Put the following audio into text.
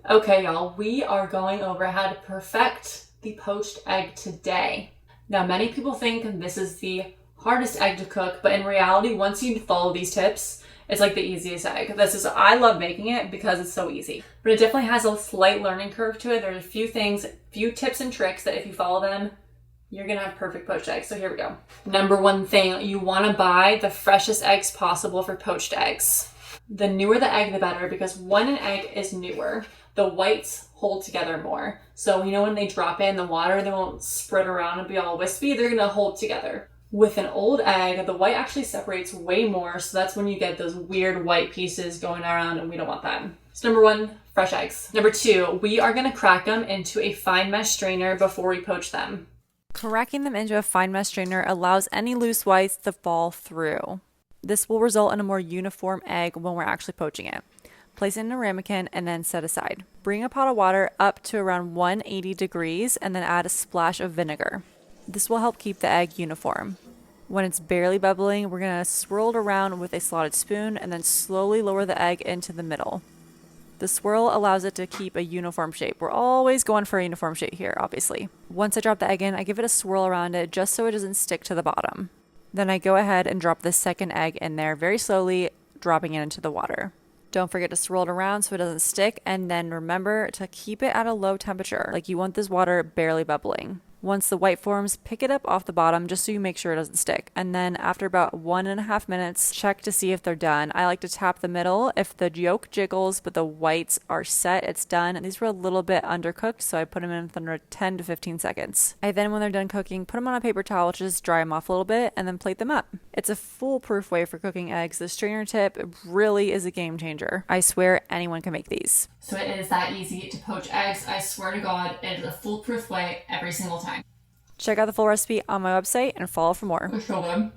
Okay, y'all, we are going over how to perfect the poached egg today. Now, many people think this is the hardest egg to cook, but in reality, once you follow these tips, it's like the easiest egg. I love making it because it's so easy. But it definitely has a slight learning curve to it. There's a few tips and tricks that if you follow them, you're gonna have perfect poached eggs. So here we go. Number one thing, you wanna buy the freshest eggs possible for poached eggs. The newer the egg, the better, because when an egg is newer, the whites hold together more. So when they drop in the water, they won't spread around and be all wispy. They're gonna hold together. With an old egg, the white actually separates way more, so that's when you get those weird white pieces going around, and we don't want that. So number one, fresh eggs. Number two, we are gonna crack them into a fine mesh strainer before we poach them. Cracking them into a fine mesh strainer allows any loose whites to fall through. This will result in a more uniform egg when we're actually poaching it. Place it in a ramekin and then set aside. Bring a pot of water up to around 180 degrees and then add a splash of vinegar. This will help keep the egg uniform. When it's barely bubbling, we're going to swirl it around with a slotted spoon and then slowly lower the egg into the middle. The swirl allows it to keep a uniform shape. We're always going for a uniform shape here, obviously. Once I drop the egg in, I give it a swirl around it just so it doesn't stick to the bottom. Then I go ahead and drop the second egg in there very slowly, dropping it into the water. Don't forget to swirl it around so it doesn't stick, and then remember to keep it at a low temperature, like you want this water barely bubbling. Once the white forms, pick it up off the bottom just so you make sure it doesn't stick. And then after about 1.5 minutes, check to see if they're done. I like to tap the middle. If the yolk jiggles but the whites are set, it's done. And these were a little bit undercooked, so I put them in under 10 to 15 seconds. I then, when they're done cooking, put them on a paper towel to just dry them off a little bit and then plate them up. It's a foolproof way for cooking eggs. The strainer tip really is a game changer. I swear anyone can make these. So it is that easy to poach eggs. I swear to God, it is a foolproof way every single time. Check out the full recipe on my website and follow for more. For sure.